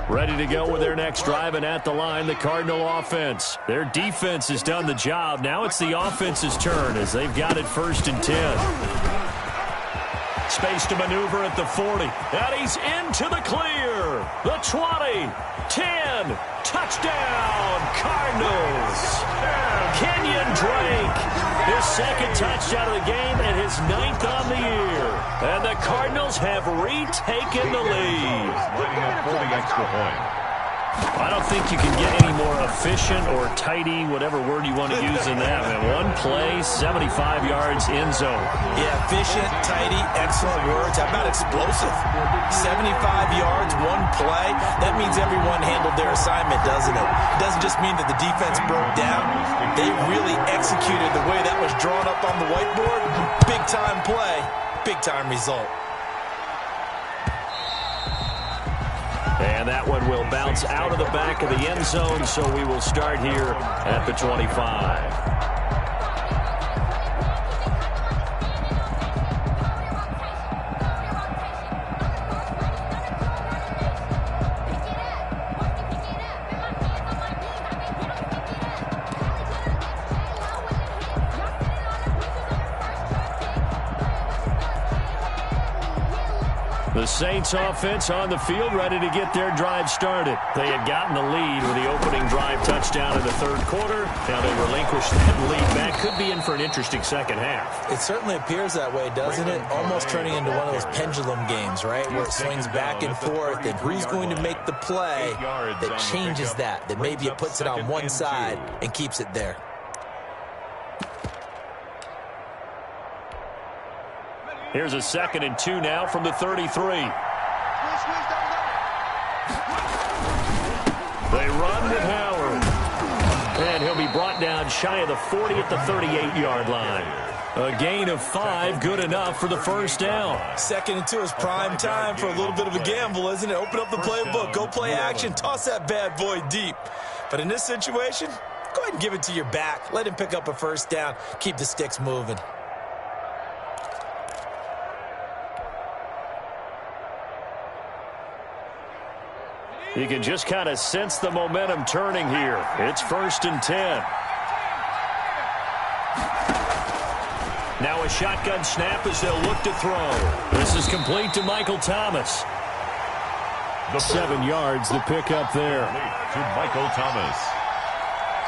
Ready to go with their next drive, and at the line, the Cardinal offense. Their defense has done the job. Now it's the offense's turn as they've got it 1st and 10. Space to maneuver at the 40. And he's into the clear. The 20, 10, touchdown, Cardinals. Kenyon Drake, his 2nd touchdown of the game and his 9th on the year. And the Cardinals have retaken the lead. Lining up for the extra point. I don't think you can get any more efficient or tidy, whatever word you want to use in that. Man, one play, 75 yards in zone. Yeah, efficient, tidy, excellent words. How about explosive? 75 yards, one play. That means everyone handled their assignment, doesn't it? It doesn't just mean that the defense broke down. They really executed the way that was drawn up on the whiteboard. Big-time play, big-time result. And that one will bounce out of the back of the end zone, so we will start here at the 25. The Saints offense on the field, ready to get their drive started. They had gotten the lead with the opening drive touchdown in the 3rd quarter. Now they relinquish that lead back. Could be in for an interesting second half. It certainly appears that way, doesn't it? Almost turning into one of those pendulum games, right? Where it swings back and forth, and who's going to make the play that changes that maybe it puts it on one side and keeps it there. Here's a 2nd and 2 now from the 33. They run with Howard. And he'll be brought down shy of the 40 at the 38-yard line. A gain of 5, good enough for the 1st down. 2nd and 2 is prime time for a little bit of a gamble, isn't it? Open up the playbook, go play action, toss that bad boy deep. But in this situation, go ahead and give it to your back. Let him pick up a 1st down. Keep the sticks moving. You can just kind of sense the momentum turning here. It's 1st and 10. Now a shotgun snap as they'll look to throw. This is complete to Michael Thomas. 7 yards, the pickup there. To Michael Thomas.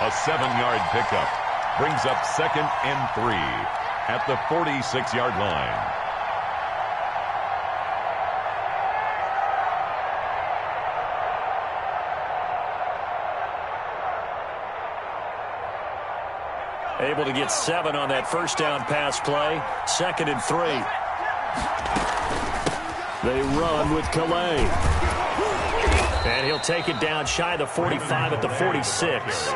A 7-yard pickup brings up 2nd and 3 at the 46-yard line. Able to get 7 on that 1st down pass play. 2nd and 3. They run with Calais. And he'll take it down shy of the 45 at the 46.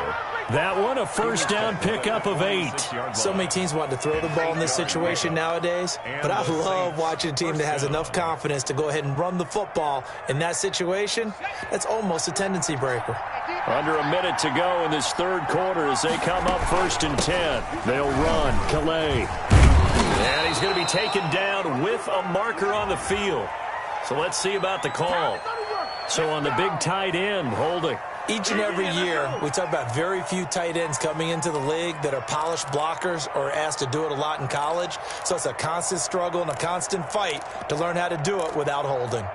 That one, a 1st down pickup of 8. So many teams want to throw the ball in this situation nowadays, but I love watching a team that has enough confidence to go ahead and run the football. In that situation, that's almost a tendency breaker. Under a minute to go in this 3rd quarter as they come up 1st and 10. They'll run. Calais. And he's going to be taken down with a marker on the field. So let's see about the call. So on the big tight end, holding. Each and every year, we talk about very few tight ends coming into the league that are polished blockers or asked to do it a lot in college. So it's a constant struggle and a constant fight to learn how to do it without holding.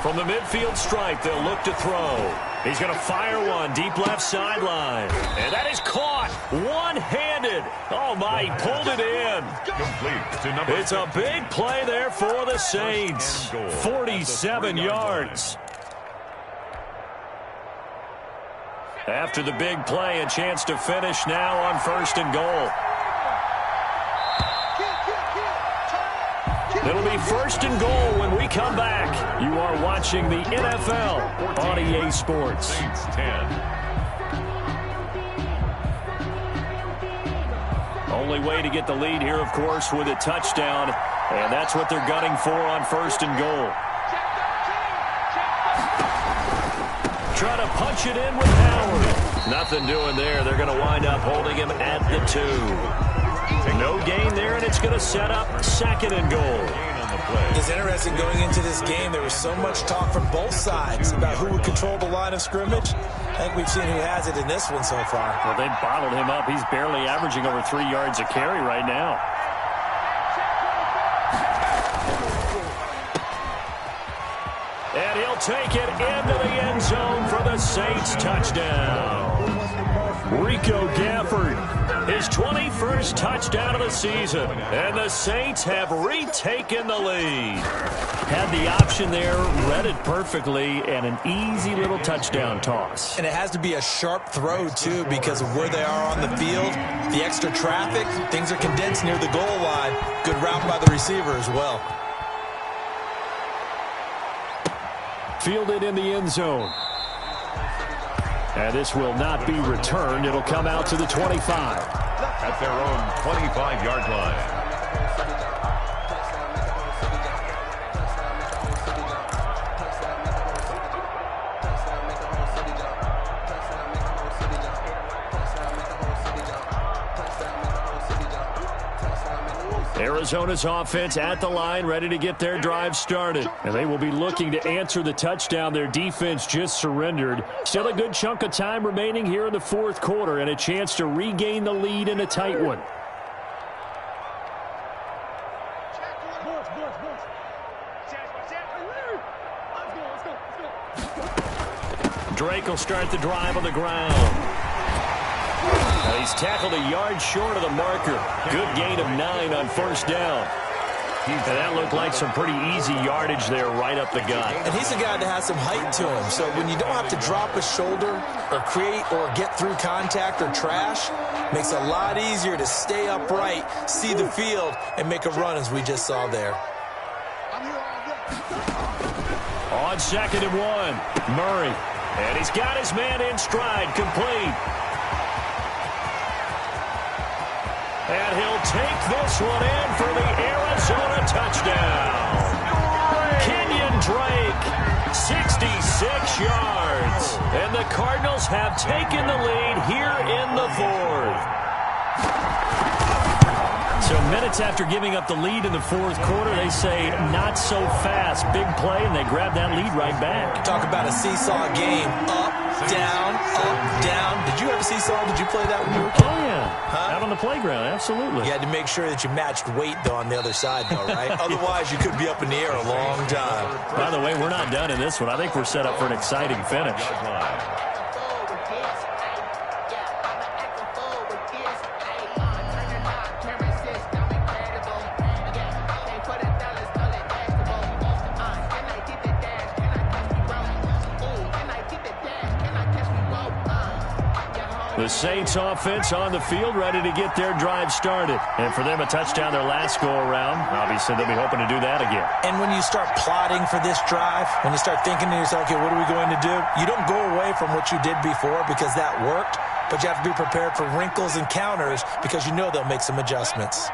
From the midfield stripe, they'll look to throw. He's going to fire one deep left sideline. And that is caught one-handed. Oh, my, he pulled it in. Complete to number It's a big play there for the Saints. 47 yards. After the big play, a chance to finish now on 1st and goal. It'll be 1st and goal when we come back. You are watching the NFL on EA Sports. Saints 10. Only way to get the lead here, of course, with a touchdown. And that's what they're gunning for on 1st and goal. Try to punch it in with Howard. Nothing doing there. They're going to wind up holding him at the 2. No gain there, and it's going to set up 2nd and goal. It's interesting going into this game. There was so much talk from both sides about who would control the line of scrimmage. I think we've seen who has it in this one so far. Well, they bottled him up. He's barely averaging over 3 yards a carry right now. And he'll take it into the end zone for the Saints touchdown. Rico Gafford, his 21st touchdown of the season. And the Saints have retaken the lead. Had the option there, read it perfectly, and an easy little touchdown toss. And it has to be a sharp throw, too, because of where they are on the field. The extra traffic, things are condensed near the goal line. Good route by the receiver as well. Fielded in the end zone. And this will not be returned. It'll come out to the 25. At their own 25-yard line. Arizona's offense at the line, ready to get their drive started. And they will be looking to answer the touchdown their defense just surrendered. Still a good chunk of time remaining here in the 4th quarter and a chance to regain the lead in a tight one. Drake will start the drive on the ground. He's tackled a yard short of the marker. Good gain of 9 on 1st down. And that looked like some pretty easy yardage there right up the gut. And he's a guy that has some height to him. So when you don't have to drop a shoulder or create or get through contact or trash, makes it a lot easier to stay upright, see the field, and make a run as we just saw there. On 2nd and 1, Murray. And he's got his man in stride, complete. And he'll take this one in for the Arizona touchdown. Kenyon Drake, 66 yards. And the Cardinals have taken the lead here in the 4th. So minutes after giving up the lead in the 4th quarter, they say not so fast. Big play, and they grab that lead right back. Talk about a seesaw game. Up, down, up, down. Did you have a seesaw? Did you play that when you were a kid? Oh, yeah. Out on the playground, absolutely. You had to make sure that you matched weight, though, on the other side, though, right? Otherwise, you could be up in the air a long time. By the way, we're not done in this one. I think we're set up for an exciting finish. The Saints offense on the field, ready to get their drive started. And for them, a touchdown their last go-around. Obviously, they'll be hoping to do that again. And when you start plotting for this drive, when you start thinking to yourself, okay, what are we going to do? You don't go away from what you did before because that worked, but you have to be prepared for wrinkles and counters because you know they'll make some adjustments.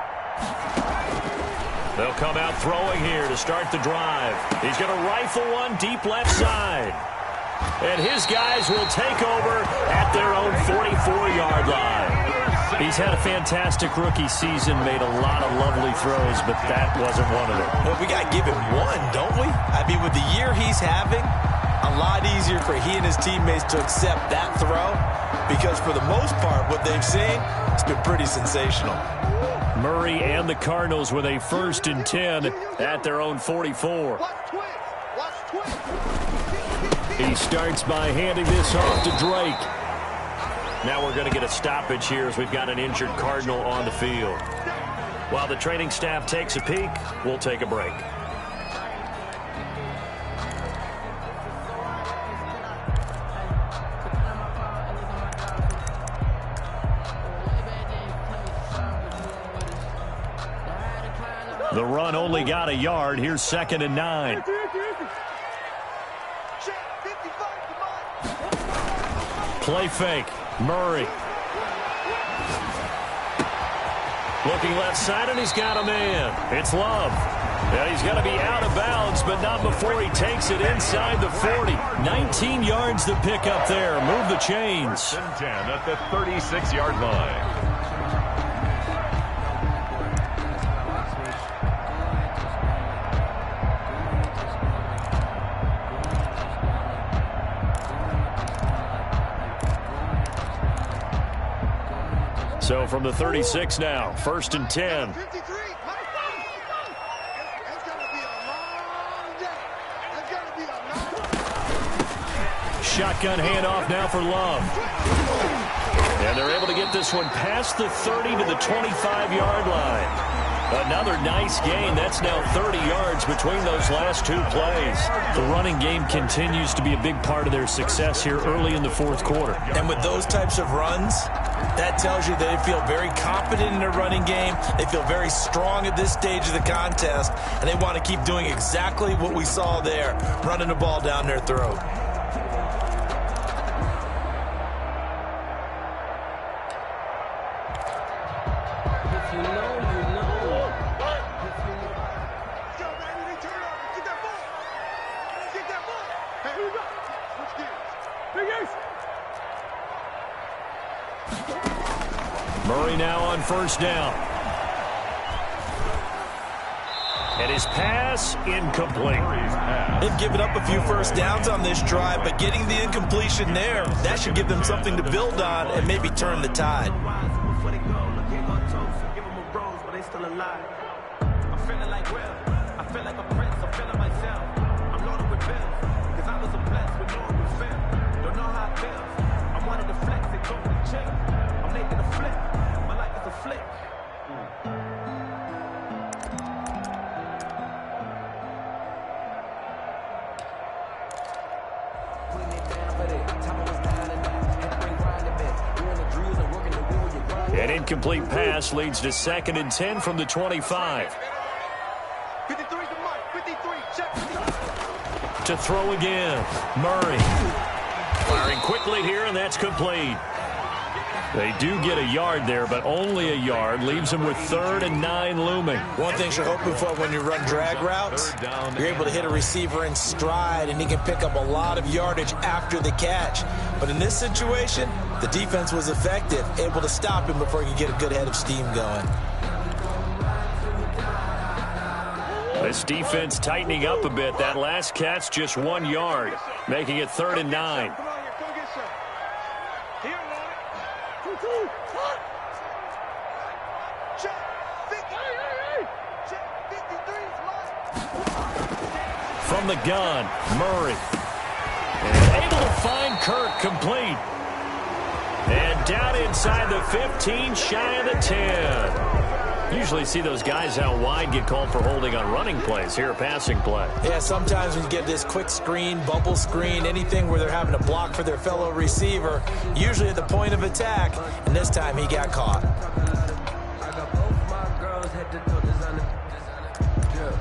They'll come out throwing here to start the drive. He's going to rifle one deep left side. And his guys will take over at their own 44-yard line. He's had a fantastic rookie season, made a lot of lovely throws, but that wasn't one of them. Well, we got to give him one, don't we? I mean, with the year he's having, a lot easier for he and his teammates to accept that throw because for the most part, what they've seen, it's been pretty sensational. Murray and the Cardinals with a 1st and 10 at their own 44. He starts by handing this off to Drake. Now we're going to get a stoppage here as we've got an injured Cardinal on the field. While the training staff takes a peek, we'll take a break. The run only got a yard. Here's 2nd and 9. Play fake. Murray. Looking left side, and he's got a man. It's Love. And he's going to be out of bounds, but not before he takes it inside the 40. 19 yards to pick up there. Move the chains. 1st and 10 at the 36-yard line. So from the 36 now, 1st and 10. Shotgun handoff now for Love. And they're able to get this one past the 30 to the 25-yard line. Another nice gain. That's now 30 yards between those last two plays. The running game continues to be a big part of their success here early in the fourth quarter. And with those types of runs, that tells you they feel very confident in their running game. They feel very strong at this stage of the contest, and they want to keep doing exactly what we saw there, running the ball down their throat. Murray now on 1st down. And his pass incomplete. They've given up a few first downs on this drive, but getting the incompletion there, that should give them something to build on and maybe turn the tide. An incomplete pass leads to 2nd and 10 from the 25. To throw again, Murray. Firing quickly here, and that's complete. They do get a yard there, but only a yard. Leaves them with 3rd and 9 looming. One thing you're hoping for when you run drag routes, you're able to hit a receiver in stride, and he can pick up a lot of yardage after the catch. But in this situation, the defense was effective, able to stop him before he could get a good head of steam going. This defense tightening up a bit. That last catch just 1 yard, making it 3rd and 9. From the gun, Murray. And able to find Kirk complete. And down inside the 15, shy of the 10. Usually see those guys out wide get called for holding on running plays. Here, a passing play. Yeah, sometimes when you get this quick screen, bubble screen, anything where they're having to block for their fellow receiver, usually at the point of attack, and this time he got caught. Sure.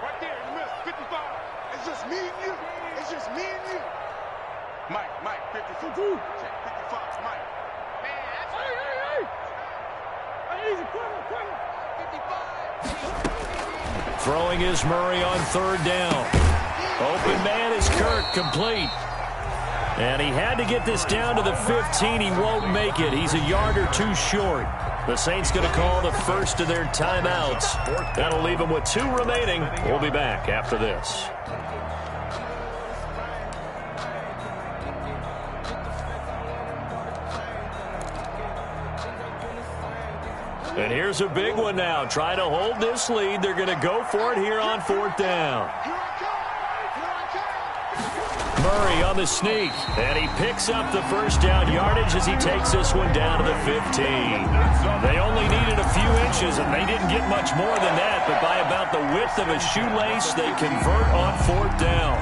Right there in the middle, 55. It's just me and you. It's just me and you. Mike, 55. Check 55, Mike. Man, that's hey. Easy, corner. 55. Throwing is Murray on 3rd down. Open man is Kirk, complete. And he had to get this down to the 15. He won't make it. He's a yard or 2 short. The Saints going to call the first of their timeouts. That'll leave them with 2 remaining. We'll be back after this. And here's a big one now. Try to hold this lead. They're going to go for it here on 4th down. Murray on the sneak, and he picks up the first down yardage as he takes this one down to the 15. They only needed a few inches, and they didn't get much more than that, but by about the width of a shoelace, they convert on 4th down.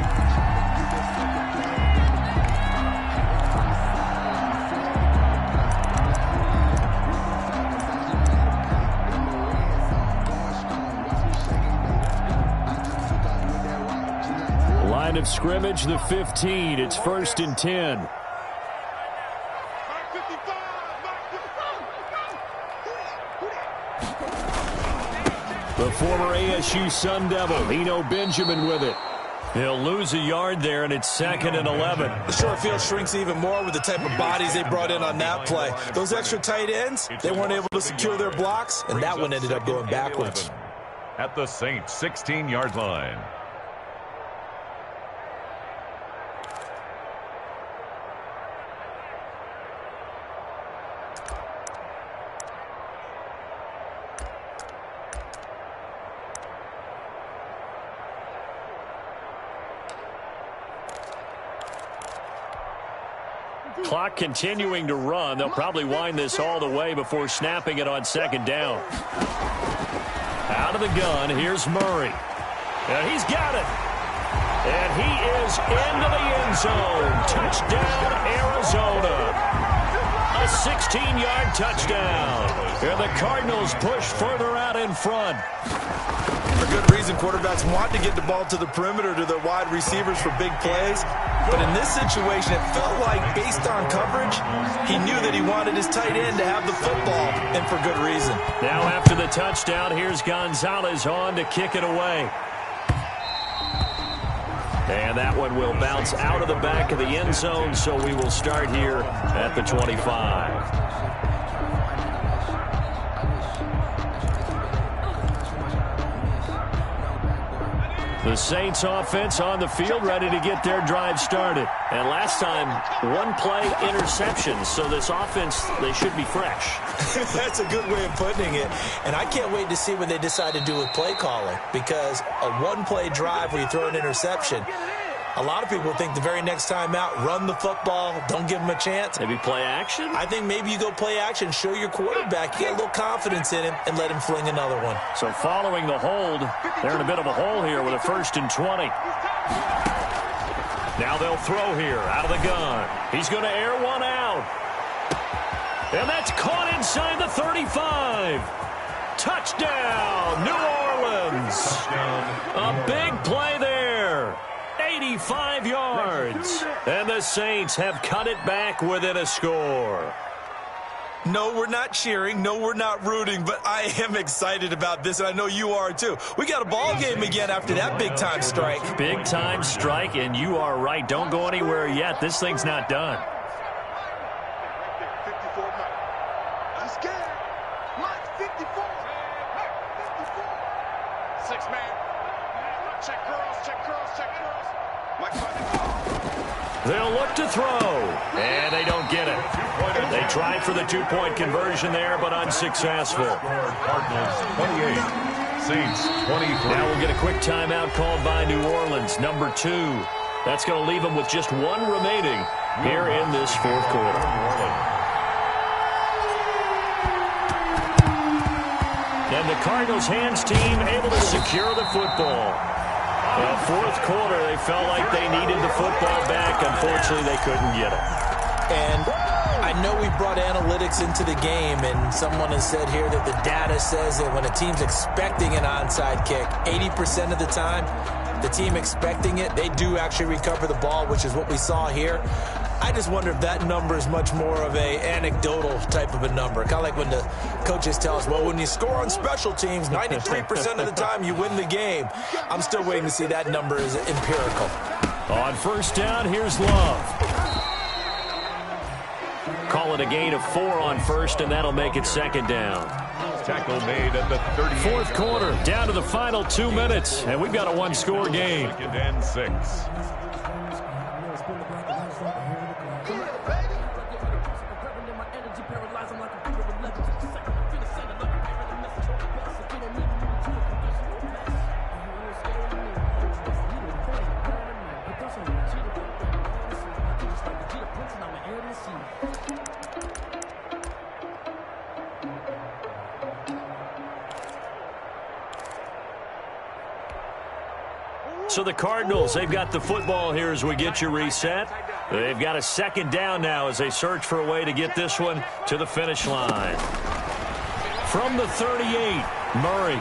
line of scrimmage, the 15. It's 1st and 10. The former ASU Sun Devil, Eno Benjamin with it. He'll lose a yard there, and it's 2nd and 11. The short field shrinks even more with the type of bodies they brought in on that play. Those extra tight ends, they weren't able to secure their blocks, and that one ended up going backwards. At the Saints' 16-yard line. Clock continuing to run. They'll probably wind this all the way before snapping it on 2nd down. Out of the gun, here's Murray. And he's got it. And he is into the end zone. Touchdown, Arizona. A 16-yard touchdown. And the Cardinals push further out in front. For good reason, quarterbacks want to get the ball to the perimeter to their wide receivers for big plays. But in this situation, it felt like, based on coverage, he knew that he wanted his tight end to have the football, and for good reason. Now after the touchdown, here's Gonzalez on to kick it away. And that one will bounce out of the back of the end zone, so we will start here at the 25. The Saints offense on the field, ready to get their drive started. And last time, one play interception. So this offense, they should be fresh. That's a good way of putting it. And I can't wait to see what they decide to do with play calling. Because a one-play drive where you throw an interception, a lot of people think the very next time out, run the football, don't give them a chance. Maybe play action? I think maybe you go play action, show your quarterback, you get a little confidence in him, and let him fling another one. So following the hold, they're in a bit of a hole here with a 1st and 20. Now they'll throw here out of the gun. He's going to air one out. And that's caught inside the 35. Touchdown, New Orleans. A big play there. 85 yards. And the Saints have cut it back within a score. No, we're not cheering. No, we're not rooting. But I am excited about this, and I know you are too. We got a ball game again after that big-time strike. Big-time strike, and you are right. Don't go anywhere yet. This thing's not done. I'm scared. Mike 54. 6 man. Check girls, check girls, check girls. They'll look to throw, and they don't get it. They tried for the 2-point conversion there, but unsuccessful. Cardinals 28, Saints 23. Now we'll get a quick timeout called by New Orleans, number 2. That's going to leave them with just 1 remaining here in this 4th quarter. And the Cardinals hands team able to secure the football. Well, 4th quarter, they felt like they needed the football back. Unfortunately, they couldn't get it. And I know we brought analytics into the game, and someone has said here that the data says that when a team's expecting an onside kick, 80% of the time, the team expecting it, they do actually recover the ball, which is what we saw here. I just wonder if that number is much more of a anecdotal type of a number. Kind of like when the coaches tell us, well, when you score on special teams, 93% of the time you win the game. I'm still waiting to see that number is empirical. On 1st down, here's Love. Call it a gain of 4 on 1st, and that'll make it 2nd down. Tackle made at the 30. 4th quarter, down to the final 2 minutes, and we've got a 1-score game. 2nd and 6. So the Cardinals, they've got the football here as we get you reset. They've got a 2nd down now as they search for a way to get this one to the finish line. From the 38, Murray.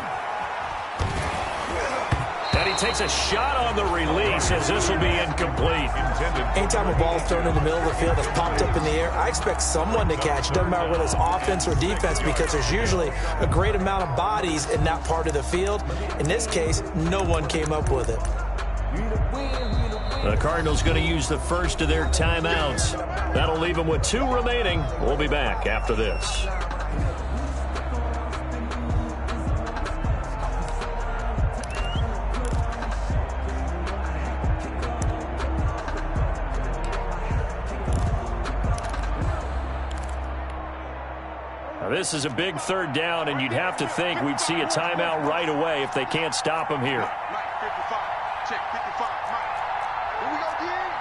And he takes a shot on the release as this will be incomplete. Anytime a ball is thrown in the middle of the field that's popped up in the air, I expect someone to catch. It doesn't matter whether it's offense or defense, because there's usually a great amount of bodies in that part of the field. In this case, no one came up with it. The Cardinals going to use the first of their timeouts. That'll leave them with 2 remaining. We'll be back after this. Now, this is a big 3rd down, and you'd have to think we'd see a timeout right away if they can't stop him here. Check 55, Mike. Here we go, again.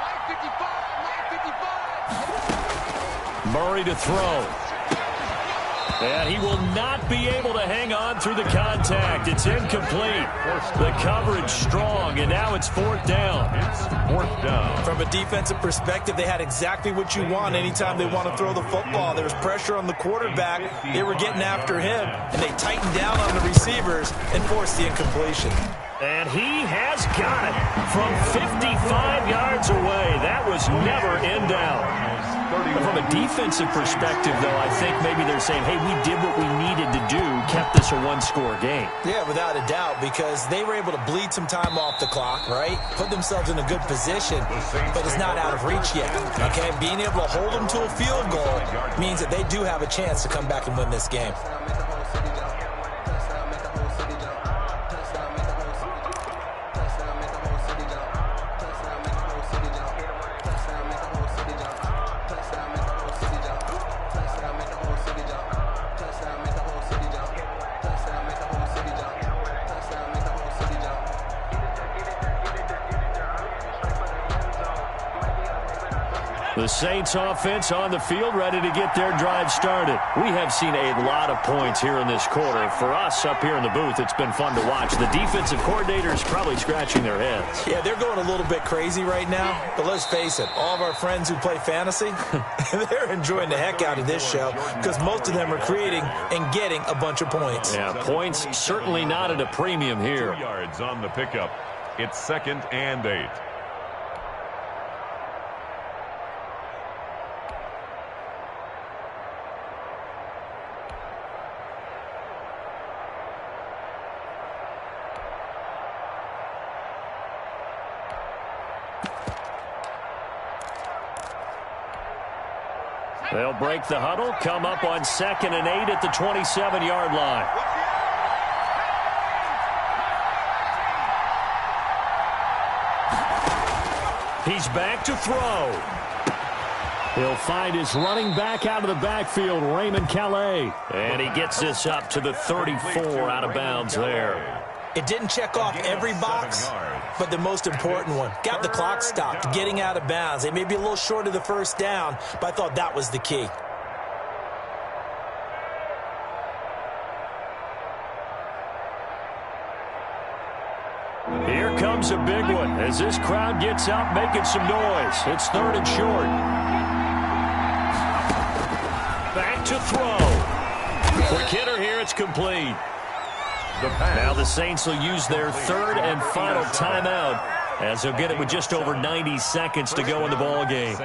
Mike 55, Mike 55. Murray to throw. And he will not be able to hang on through the contact. It's incomplete. The coverage strong, and now it's 4th down. It's 4th down. From a defensive perspective, they had exactly what you want anytime they want to throw the football. There was pressure on the quarterback. They were getting after him, and they tightened down on the receivers and forced the incompletion. And he has got it from 55 yards away. That was never in doubt. From a defensive perspective, though, I think maybe they're saying, hey, we did what we needed to do, kept this a 1-score game. Yeah, without a doubt, because they were able to bleed some time off the clock, right? Put themselves in a good position, but it's not out of reach yet, okay? Being able to hold them to a field goal means that they do have a chance to come back and win this game. The Saints offense on the field, ready to get their drive started. We have seen a lot of points here in this quarter. For us up here in the booth, it's been fun to watch. The defensive coordinators probably scratching their heads. Yeah, they're going a little bit crazy right now, but let's face it, all of our friends who play fantasy, they're enjoying the heck out of this show because most of them are creating and getting a bunch of points. Yeah, points certainly not at a premium here. 2 yards on the pickup. It's 2nd and 8. They'll break the huddle, come up on 2nd and 8 at the 27-yard line. He's back to throw. He'll find his running back out of the backfield, Raymond Calais. And he gets this up to the 34 out of bounds there. It didn't check off every box, but the most important one. Got the clock stopped, getting out of bounds. They may be a little short of the 1st down, but I thought that was the key. Here comes a big one as this crowd gets out making some noise. It's 3rd and short. Back to throw. Quick hitter here, it's complete. Now the Saints will use their 3rd and final timeout as they'll get it with just over 90 seconds to go in the ball game.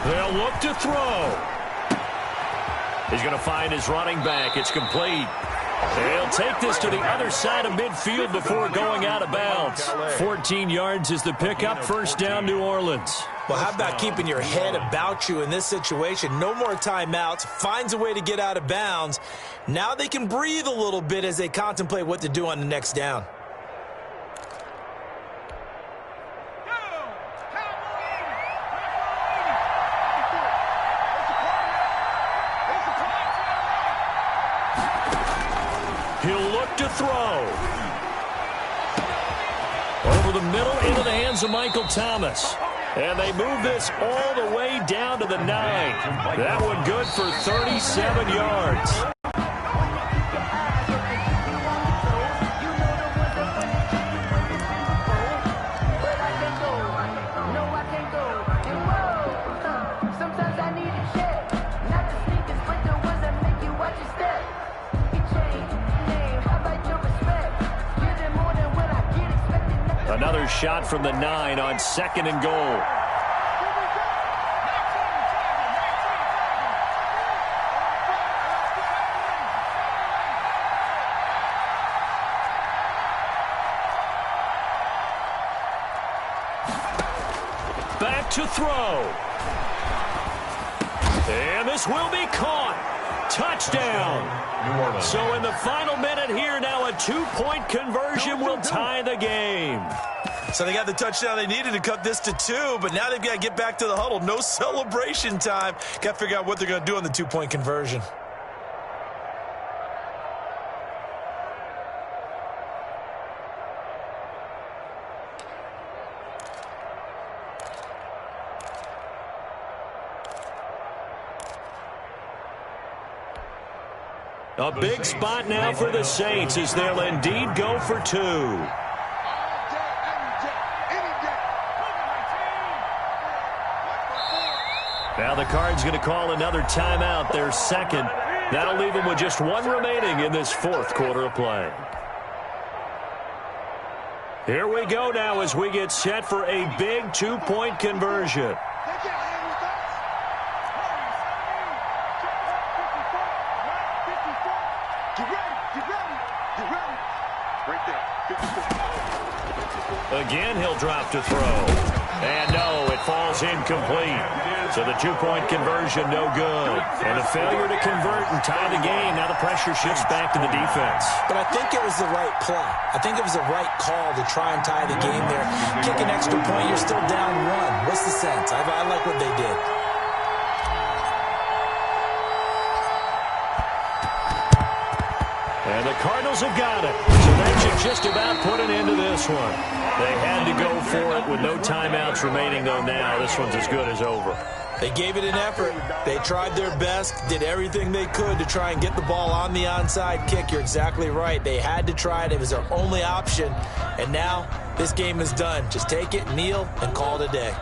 They'll look to throw. He's going to find his running back. It's complete. They'll take this to the other side of midfield before going out of bounds. 14 yards is the pickup. 1st down, New Orleans. Well, how about keeping your head about you in this situation? No more timeouts. Finds a way to get out of bounds. Now they can breathe a little bit as they contemplate what to do on the next down. He'll look to throw. Over the middle, into the hands of Michael Thomas. And they move this all the way down to the 9. That one good for 37 yards. Another shot from the 9 on 2nd and goal. Back to throw. And this will be caught. Touchdown. So in the final minute here, now a 2-point conversion will tie the game. So they got the touchdown they needed to cut this to 2, but now they've got to get back to the huddle. No celebration time. Got to figure out what they're going to do on the 2-point conversion. A big spot now for the Saints as they'll indeed go for 2. Now the Cards going to call another timeout, their second. That'll leave them with just 1 remaining in this 4th quarter of play. Here we go now as we get set for a big 2-point conversion. Again, he'll drop to throw. And no, it falls incomplete. So the 2-point conversion, no good. And a failure to convert and tie the game. Now the pressure shifts back to the defense. But I think it was the right play. I think it was the right call to try and tie the game there. Kick an extra point, you're still down 1. What's the sense? I like what they did. And the Cardinals have got it. So that should just about put an end to this one. They had to go for it with no timeouts remaining, though now. This one's as good as over. They gave it an effort. They tried their best, did everything they could to try and get the ball on the onside kick. You're exactly right. They had to try it. It was their only option. And now this game is done. Just take it, kneel, and call it a day.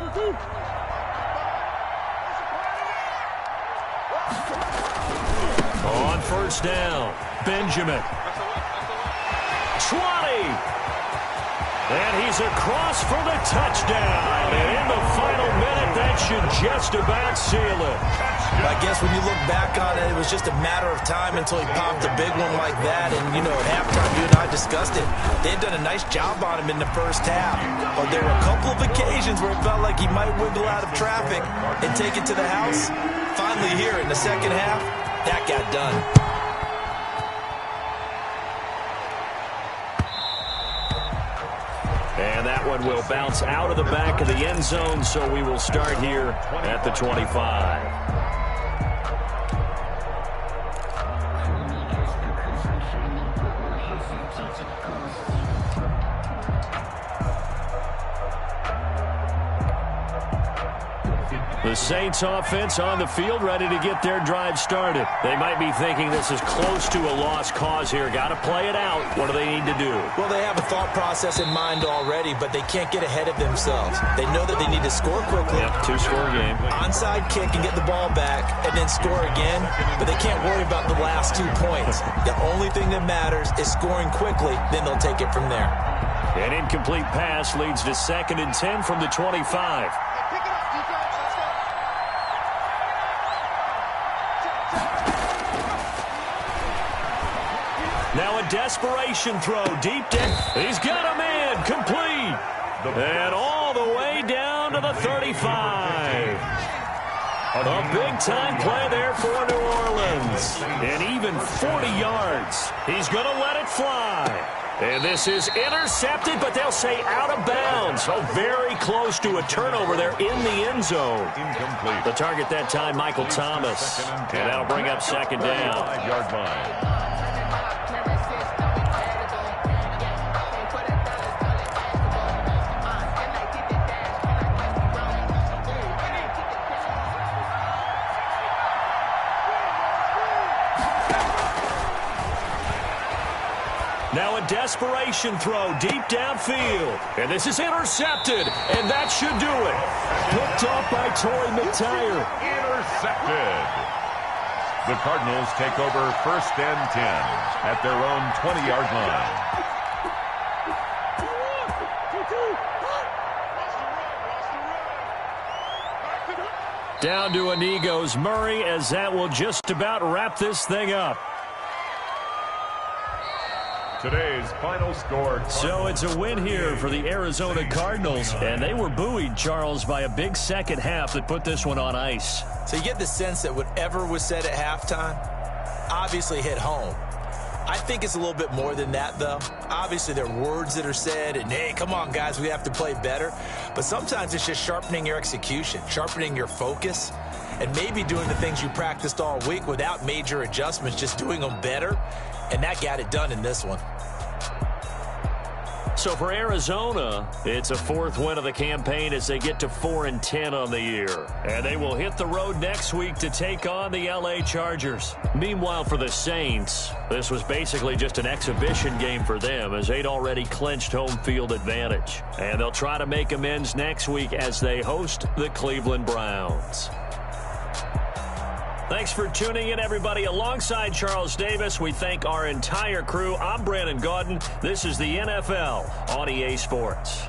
On first down, Benjamin. 20. And he's across for the touchdown. And in the final minute, that should just about seal it. I guess when you look back on it, it was just a matter of time until he popped a big one like that. And, you know, at halftime, you and I discussed it. They had done a nice job on him in the first half. But there were a couple of occasions where it felt like he might wiggle out of traffic and take it to the house. Finally here in the second half, that got done. And that one will bounce out of the back of the end zone, so we will start here at the 25. The Saints offense on the field, ready to get their drive started. They might be thinking this is close to a lost cause here. Got to play it out. What do they need to do? Well, they have a thought process in mind already, but they can't get ahead of themselves. They know that they need to score quickly. Yep, 2-score game. Onside kick and get the ball back and then score again, but they can't worry about the last 2 points. The only thing that matters is scoring quickly, then they'll take it from there. An incomplete pass leads to 2nd and 10 from the 25. Now a desperation throw deep down. He's got a man complete. And all the way down to the 35. A big-time play there for New Orleans. And even 40 yards. He's going to let it fly. And this is intercepted, but they'll say out of bounds. So very close to a turnover there in the end zone. Incomplete. The target that time, Michael Thomas. And that'll bring up 2nd down. 5-yard line. desperation throw deep downfield. And this is intercepted, and that should do it. Picked off by toreyknight5's. Intercepted. The Cardinals take over 1st and 10 at their own 20-yard line. Down to a knee goes Murray, as that will just about wrap this thing up. Today's final score. So it's a win here for the Arizona Cardinals, and they were buoyed, Charles, by a big second half that put this one on ice. So you get the sense that whatever was said at halftime obviously hit home. I think it's a little bit more than that, though. Obviously, there are words that are said, and, hey, come on, guys, we have to play better. But sometimes it's just sharpening your execution, sharpening your focus, and maybe doing the things you practiced all week without major adjustments, just doing them better. And that got it done in this one. So for Arizona, it's a 4th win of the campaign as they get to 4-10 on the year. And they will hit the road next week to take on the LA Chargers. Meanwhile, for the Saints, this was basically just an exhibition game for them as they'd already clinched home field advantage. And they'll try to make amends next week as they host the Cleveland Browns. Thanks for tuning in, everybody. Alongside Charles Davis, we thank our entire crew. I'm Brandon Gaudin. This is the NFL on EA Sports.